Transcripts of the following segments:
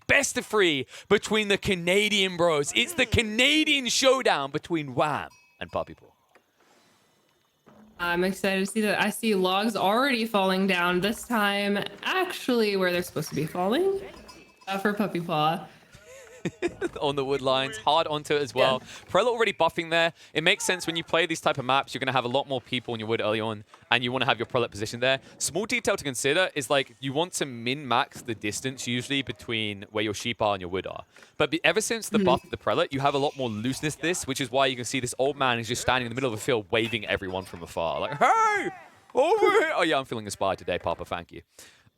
best of 3 between the Canadian bros. It's the Canadian showdown between Wham and PuppyPaw. I'm excited to see that. I see logs already falling down, this time actually where they're supposed to be falling, for PuppyPaw. On the wood lines, hard onto it as well. Yeah. Prelate already buffing there. It makes sense when you play these type of maps, you're going to have a lot more people in your wood early on, and you want to have your Prelate position there. Small detail to consider is like you want to min-max the distance usually between where your sheep are and your wood are. But ever since the buff of the Prelate, you have a lot more looseness this, which is why you can see this old man is just standing in the middle of the field waving at everyone from afar. Like, hey, over here. Oh yeah, I'm feeling inspired today, Papa, thank you.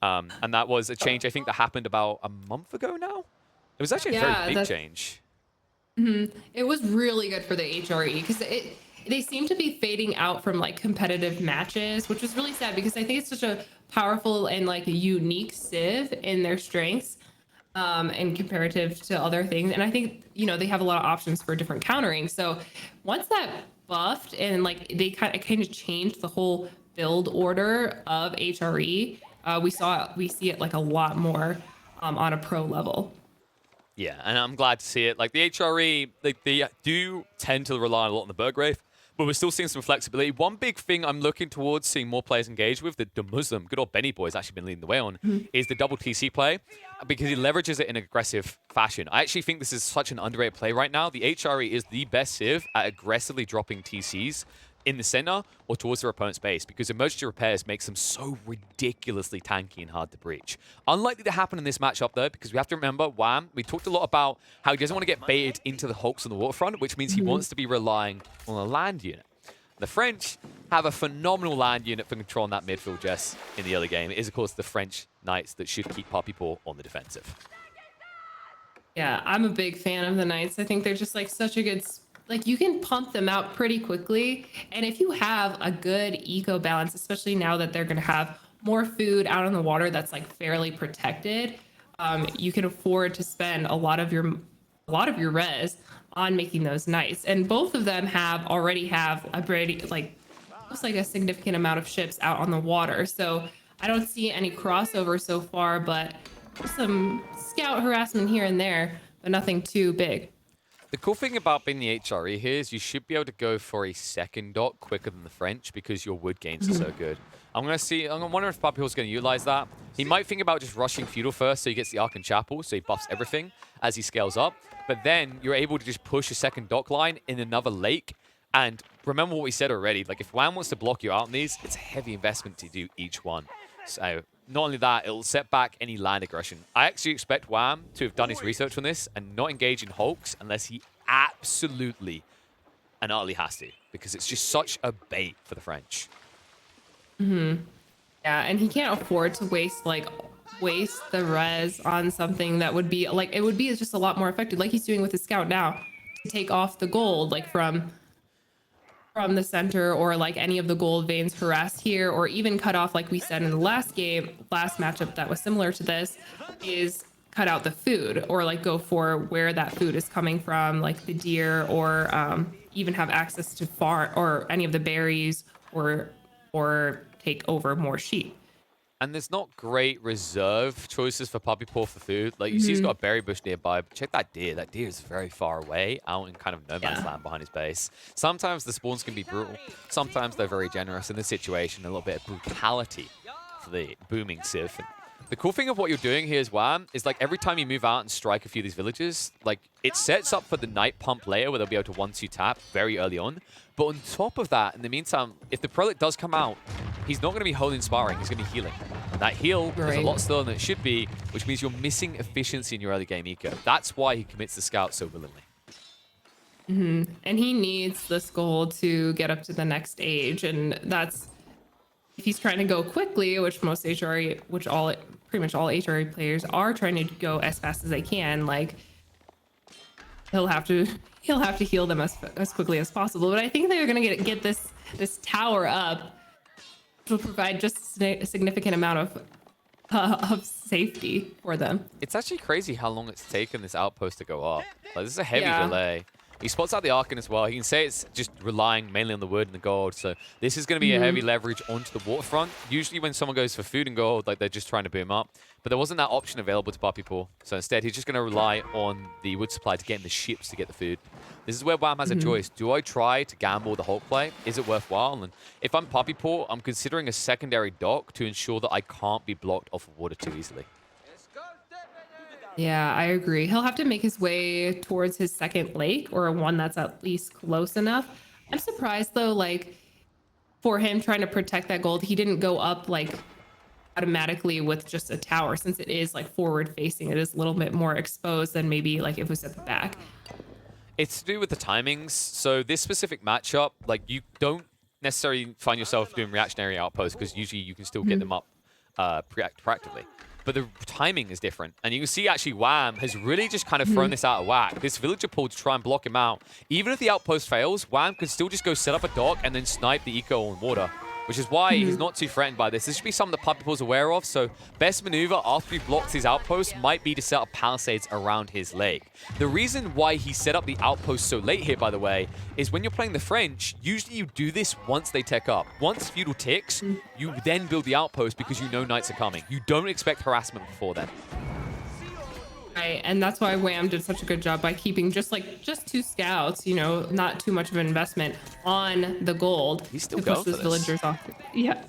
And that was a change I think that happened about a month ago now. It was actually a very big change. It was really good for the HRE because they seem to be fading out from like competitive matches, which was really sad because I think it's such a powerful and like a unique civ in their strengths and comparative to other things. And I think, you know, they have a lot of options for different countering. So once that buffed and like they kind of changed the whole build order of HRE, we see it like a lot more on a pro level. Yeah, and I'm glad to see it. Like the HRE, they do tend to rely a lot on the Burgrave, but we're still seeing some flexibility. One big thing I'm looking towards seeing more players engage with, the Muslim, good old Benny boy has actually been leading the way on, is the double TC play, because he leverages it in an aggressive fashion. I actually think this is such an underrated play right now. The HRE is the best civ at aggressively dropping TCs in the center or towards their opponent's base, because emergency repairs makes them so ridiculously tanky and hard to breach. Unlikely to happen in this matchup though, because we have to remember Wham, we talked a lot about how he doesn't want to get baited into the hulks on the waterfront, which means he wants to be relying on a land unit. The French have a phenomenal land unit for controlling that midfield, Jess, in the early game. It is, of course, the French Knights that should keep PuppyPaw on the defensive. Yeah, I'm a big fan of the Knights. I think they're just like such a good, like you can pump them out pretty quickly. And if you have a good eco balance, especially now that they're going to have more food out on the water that's like fairly protected, you can afford to spend a lot of your res on making those Knights. And both of them already have a pretty looks like a significant amount of ships out on the water. So I don't see any crossover so far, but some scout harassment here and there, but nothing too big. The cool thing about being the HRE here is you should be able to go for a second dock quicker than the French because your wood gains are so good. I'm wondering if PuppyPaw's going to utilize that. He might think about just rushing Feudal first so he gets the Ark and Chapel, so he buffs everything as he scales up. But then you're able to just push a second dock line in another lake. And remember what we said already, like if Wham wants to block you out on these, it's a heavy investment to do each one. So not only that, it'll set back any land aggression. I actually expect Wham to have done his research on this and not engage in hulks unless he absolutely and utterly has to, because it's just such a bait for the French. Yeah, and he can't afford to waste the res on something that would be like, it would be just a lot more effective, like he's doing with his scout now, to take off the gold like from the center, or like any of the gold veins harassed here, or even cut off, like we said in the last matchup that was similar to this, is cut out the food, or like go for where that food is coming from, like the deer, or even have access to or any of the berries, or take over more sheep. And there's not great reserve choices for PuppyPaw for food. Like, you see he's got a berry bush nearby, but check that deer. That deer is very far away, out in kind of no man's land behind his base. Sometimes the spawns can be brutal. Sometimes they're very generous. In this situation, a little bit of brutality for the booming civ. And the cool thing of what you're doing here as Wham is, like, every time you move out and strike a few of these villages, like, it sets up for the night pump later where they'll be able to 1-2 tap very early on. But on top of that, in the meantime, if the prelate does come out, he's not going to be holding sparring, he's going to be healing. And that heal is a lot slower than it should be, which means you're missing efficiency in your early game eco. That's why he commits the scout so willingly. And he needs this goal to get up to the next stage, and that's if he's trying to go quickly, which pretty much all HRE players are trying to go as fast as they can. Like he'll have to heal them as quickly as possible. But I think they're gonna get this tower up, which will provide just a significant amount of safety for them. It's actually crazy how long it's taken this outpost to go up. Like, this is a heavy delay. He spots out the Archon as well. He can say it's just relying mainly on the wood and the gold. So this is going to be a heavy leverage onto the waterfront. Usually when someone goes for food and gold, like they're just trying to boom up. But there wasn't that option available to PuppyPaw. So instead, he's just going to rely on the wood supply to get in the ships to get the food. This is where Wham has a choice. Do I try to gamble the Hulk play? Is it worthwhile? And if I'm PuppyPaw, I'm considering a secondary dock to ensure that I can't be blocked off of water too easily. Yeah, I agree. He'll have to make his way towards his second lake or one that's at least close enough. I'm surprised though, like for him trying to protect that gold, he didn't go up like automatically with just a tower, since it is like forward facing. It is a little bit more exposed than maybe like if it was at the back. It's to do with the timings. So this specific matchup, like you don't necessarily find yourself doing reactionary outposts because usually you can still get them up proactively. But the timing is different. And you can see actually Wham has really just kind of thrown this out of whack. This villager pulled to try and block him out. Even if the outpost fails, Wham can still just go set up a dock and then snipe the eco on water, which is why he's not too threatened by this. This should be something that PuppyPaw's aware of. So best maneuver after he blocks his outpost might be to set up palisades around his lake. The reason why he set up the outpost so late here, by the way, is when you're playing the French, usually you do this once they tech up. Once feudal ticks, you then build the outpost because you know knights are coming. You don't expect harassment before then. Right, and that's why Wham did such a good job by keeping just two scouts, you know, not too much of an investment on the gold. He's still to going push for those this. villagers off. Yeah.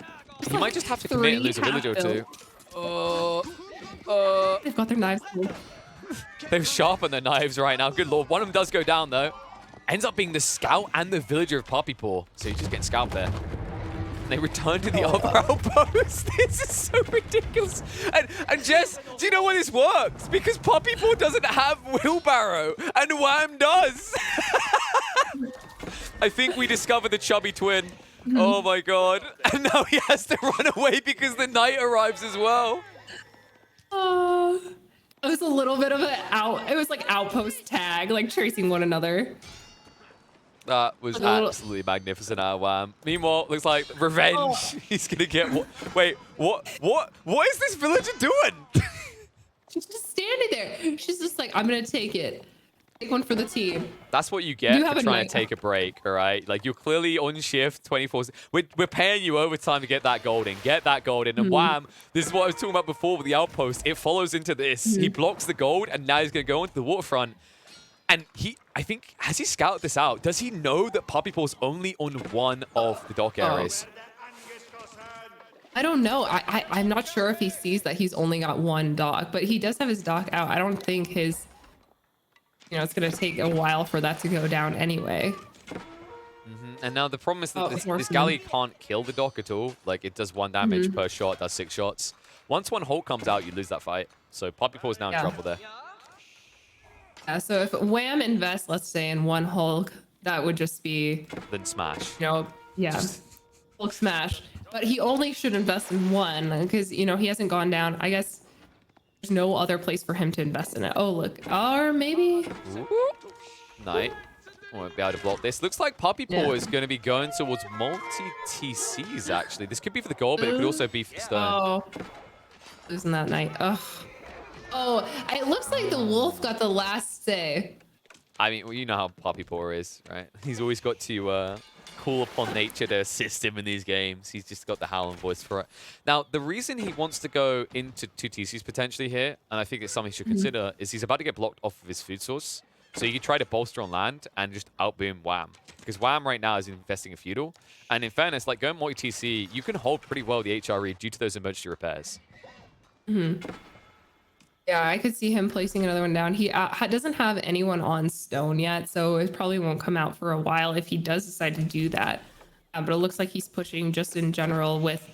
He might just have to commit and lose a villager or two. They've got their knives. They've sharpened their knives right now. Good lord. One of them does go down, though. Ends up being the scout and the villager of PuppyPaw. So he's just getting scalped there. And they return to the other outpost. This is so ridiculous. And Jess, do you know why this works? Because PuppyPaw doesn't have wheelbarrow, and Wham does. I think we discovered the chubby twin. Oh my god. And now he has to run away because the knight arrives as well. It was a little bit of it was like outpost tag, like tracing one another. That was absolutely magnificent out of Wham. Meanwhile, looks like revenge. He's gonna get wait, what is this villager doing? She's just standing there. She's just like, I'm gonna take it. Take one for the team. That's what you get for trying to take a break, all right? Like, you're clearly on shift 24. We're paying you overtime to get that gold in. Get that gold in. And Wham, this is what I was talking about before with the outpost. It follows into this. He blocks the gold, and now he's going to go into the waterfront. And I think, has he scouted this out? Does he know that PuppyPaw's only on one of the dock areas? I don't know. I'm not sure if he sees that he's only got one dock, but he does have his dock out. I don't think his... You know, it's going to take a while for that to go down anyway. And now the problem is that this galley can't kill the dock at all. Like, it does 1 damage per shot, does 6 shots. Once one Hulk comes out, you lose that fight. So PuppyPaw's now in trouble there. Yeah, so if Wham invests, let's say, in one Hulk, that would just be... Then smash. You know, yeah. Hulk smash. But he only should invest in one because, you know, he hasn't gone down. I guess... There's no other place for him to invest in it. Oh, look. Or maybe... Knight. Won't be able to block this. Looks like PuppyPaw is going to be going towards multi-TCs, actually. This could be for the gold, but it could also be for the stone. Oh. Losing that Knight. Ugh. Oh, it looks like the wolf got the last say. I mean, well, you know how PuppyPaw is, right? He's always got to... call upon nature to assist him in these games. He's just got the howling voice for it. Now, the reason he wants to go into 2 TCs potentially here, and I think it's something he should consider, is he's about to get blocked off of his food source. So you could try to bolster on land and just outboom Wham. Because Wham right now is investing in feudal. And in fairness, like going multi-TC, you can hold pretty well the HRE due to those emergency repairs. Yeah, I could see him placing another one down. He doesn't have anyone on stone yet, so it probably won't come out for a while if he does decide to do that. But it looks like he's pushing just in general with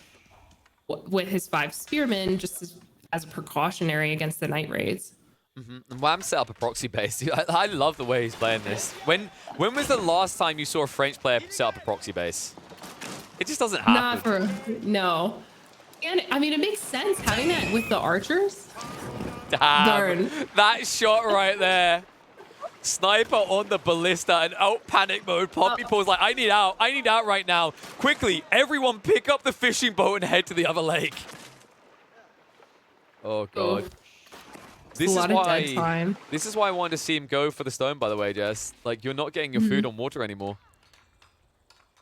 his 5 spearmen, just as a precautionary against the night raids. And Wham set up a proxy base. I love the way he's playing this. When was the last time you saw a French player set up a proxy base? It just doesn't happen. No. And I mean, it makes sense having that with the archers. Damn, that shot right there. Sniper on the ballista and out panic mode. PuppyPaw's like, I need out right now. Quickly, everyone pick up the fishing boat and head to the other lake. Oh, God. It's a lot of dead time. This is why I wanted to see him go for the stone, by the way, Jess. Like, you're not getting your food on water anymore.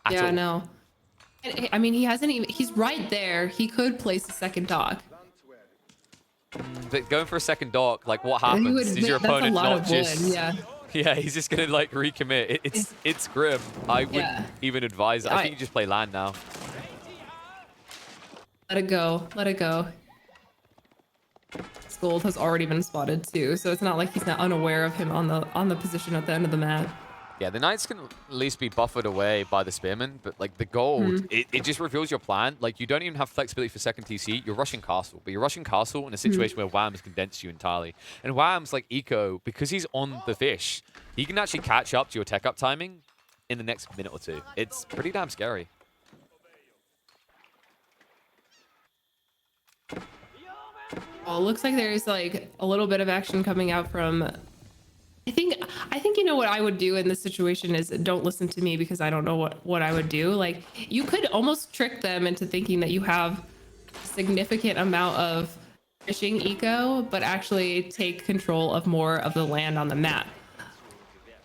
Yeah, I know. And, I mean, he hasn't even... He's right there. He could place a second dock. But going for a second dock, like, what happens? Is your opponent not just... Yeah. Yeah, he's just going to, like, recommit. It's grim. I wouldn't even advise it. I think you just play land now. Let it go. Let it go. Gold has already been spotted too, so it's not like he's not unaware of him on the position at the end of the map. Yeah, the knights can at least be buffered away by the spearmen, but like the gold, it just reveals your plan. Like you don't even have flexibility for second TC. You're rushing castle, but you're rushing castle in a situation where Wham has condensed you entirely. And Wham's like eco, because he's on the fish, he can actually catch up to your tech up timing in the next minute or two. It's pretty damn scary. Oh, it looks like there's like a little bit of action coming out from... I think you know what I would do in this situation is don't listen to me because I don't know what I would do. Like you could almost trick them into thinking that you have a significant amount of fishing eco, but actually take control of more of the land on the map.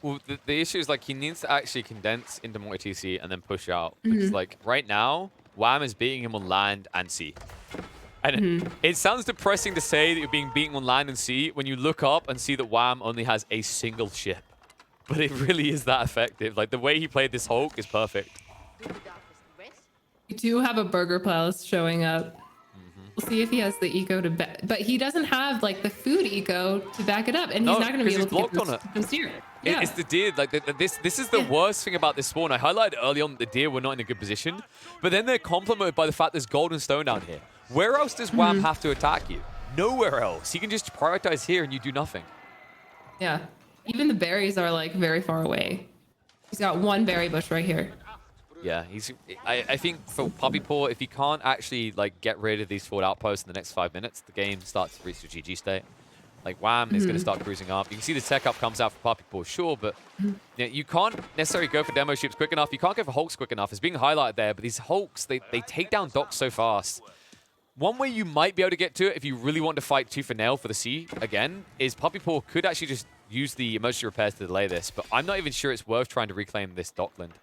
Well, the issue is like he needs to actually condense into more TC and then push out. Because like right now, Wham is beating him on land and sea. And it sounds depressing to say that you're being beaten on land and sea when you look up and see that Wham only has a single ship. But it really is that effective. Like, the way he played this Hulk is perfect. We do have a Burger Palace showing up. We'll see if he has the eco to back... But he doesn't have, like, the food eco to back it up. And he's not going to be able to get this deer. Yeah. It's the deer. Like, this is the worst thing about this spawn. I highlighted early on that the deer were not in a good position. But then they're complemented by the fact there's golden stone down here. Where else does Wham have to attack you? Nowhere else. He can just prioritize here and you do nothing. Yeah. Even the berries are like very far away. He's got one berry bush right here. Yeah, I think for PuppyPaw, if he can't actually like get rid of these forward outposts in the next 5 minutes, the game starts to reach the GG state. Like Wham is going to start cruising up. You can see the tech up comes out for PuppyPaw, sure, but you can't necessarily go for demo ships quick enough. You can't go for Hulks quick enough. It's being highlighted there, but these Hulks, they take down docks so fast. One way you might be able to get to it if you really want to fight tooth and nail for the sea again is PuppyPaw could actually just use the emergency repairs to delay this, but I'm not even sure it's worth trying to reclaim this dockland.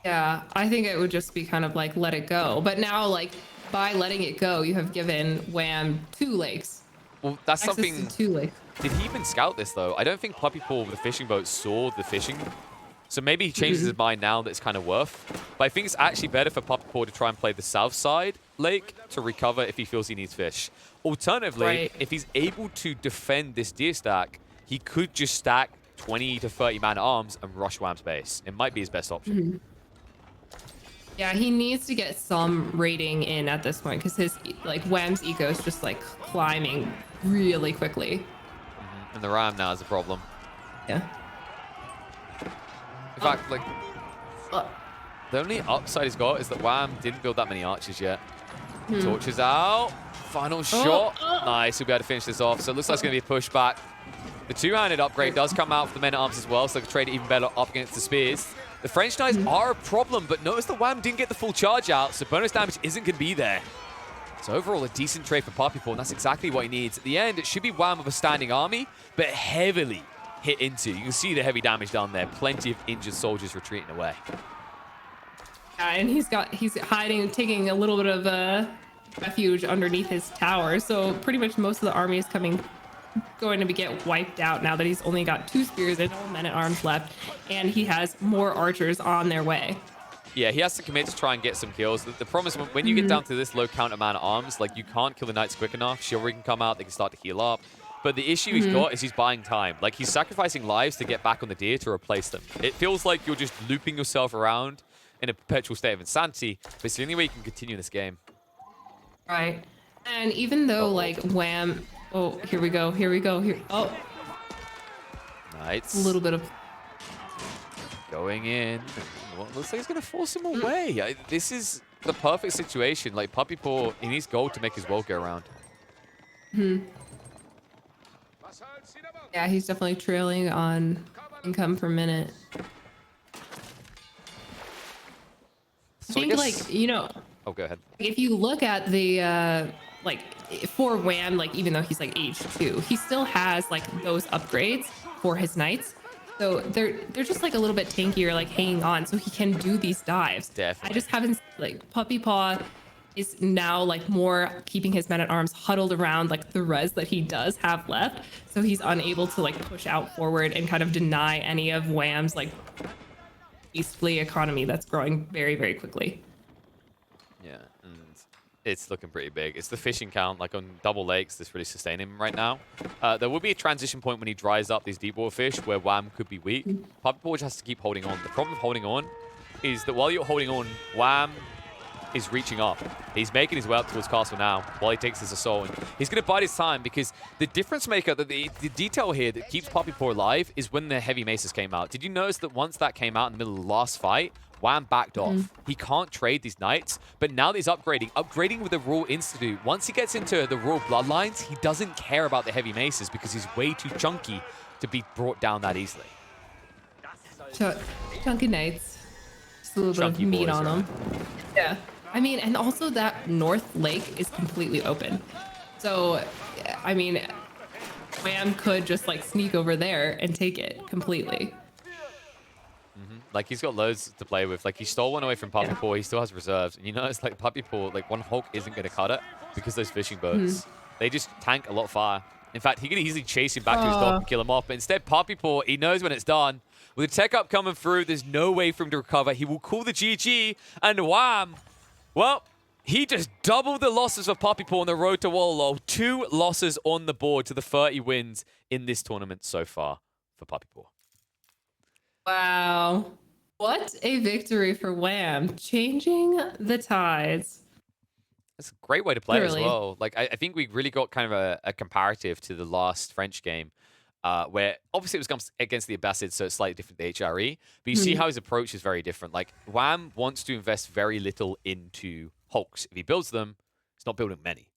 Yeah, I think it would just be kind of like let it go. But now, like, by letting it go, you have given Wham 2 lakes. Well, that's Access something... to 2 lakes. Did he even scout this, though? I don't think PuppyPaw with the fishing boat saw the fishing. So maybe he changes his mind now that it's kind of worth. But I think it's actually better for PuppyPaw to try and play the south side lake to recover if he feels he needs fish. Alternatively, if he's able to defend this deer stack, he could just stack 20 to 30 man-at-arms and rush Wham's base. It might be his best option. Yeah, he needs to get some rating in at this point because his like Wham's eco is just like climbing really quickly. And the ram now is a problem. Yeah. In fact, like, the only upside he's got is that Wham didn't build that many archers yet. Torches out. Final shot. Nice. He'll be able to finish this off. So it looks like it's going to be a pushback. The two-handed upgrade does come out for the men-at-arms as well, so they can trade it even better up against the spears. The French knights are a problem, but notice that Wham didn't get the full charge out, so bonus damage isn't going to be there. So overall, a decent trade for PuppyPaw, and that's exactly what he needs. At the end, it should be Wham with a standing army, but heavily hit into. You can see the heavy damage down there. Plenty of injured soldiers retreating away. Yeah, and he's hiding, taking a little bit of refuge underneath his tower. So pretty much most of the army is going to get wiped out now that he's only got 2 spears and no men-at-arms left, and he has more archers on their way. Yeah, he has to commit to try and get some kills. The problem is when you get down to this low count amount of arms, like you can't kill the knights quick enough. Chivalry can come out, they can start to heal up. But the issue he's got is he's buying time. Like he's sacrificing lives to get back on the deer to replace them. It feels like you're just looping yourself around in a perpetual state of insanity, but it's the only way you can continue this game. Right. And even though like Wham, oh, here we go. Oh. Nice. A little bit of going in. Well, looks like he's going to force him away. This is the perfect situation. Like PuppyPaw, he needs gold to make his world go around. Yeah, he's definitely trailing on income per minute. So I think, like, you know... Oh, go ahead. If you look at the, like, for Wham, like even though he's like age 2, he still has like those upgrades for his knights. So they're just like a little bit tankier, like hanging on, so he can do these dives. Definitely. I just haven't like PuppyPaw is now like more keeping his men at arms huddled around like the res that he does have left, so he's unable to like push out forward and kind of deny any of Wham's like beastly economy that's growing very, very quickly. Yeah, and it's looking pretty big. It's the fishing count, like on double lakes, that's really sustaining him right now. There will be a transition point when he dries up these deep water fish where Wham could be weak. PuppyPaw just has to keep holding on. The problem with holding on is that while you're holding on, Wham is reaching up. He's making his way up towards castle now while he takes his assault. And he's going to bide his time because the difference maker, the detail here that keeps PuppyPaw alive is when the heavy maces came out. Did you notice that once that came out in the middle of the last fight, Wham backed off. He can't trade these knights, but now that he's upgrading with the Raw Institute. Once he gets into the Raw Bloodlines, he doesn't care about the heavy maces because he's way too chunky to be brought down that easily. Chunky knights. Just a little Chunky bit of meat boys, on right? them. Yeah. I mean, and also that North Lake is completely open. So, I mean, Wham could just like sneak over there and take it completely. Like, he's got loads to play with. Like, he stole one away from PuppyPaw. He still has reserves. And you notice, like, PuppyPaw, like, one Hulk isn't going to cut it because those fishing boats, they just tank a lot of fire. In fact, he could easily chase him back to his dock and kill him off. But instead, PuppyPaw, he knows when it's done. With the tech up coming through, there's no way for him to recover. He will call the GG. And Wham! Well, he just doubled the losses of PuppyPaw on the road to Wololo. 2 losses on the board to the 30 wins in this tournament so far for PuppyPaw. Wow. What a victory for Wham. Changing the tides. That's a great way to play Literally. as well. Like, I think we really got kind of a comparative to the last French game, where obviously it was against the Abbasids, so it's slightly different to HRE. But you see how his approach is very different. Like, Wham wants to invest very little into Hulks. If he builds them, he's not building many.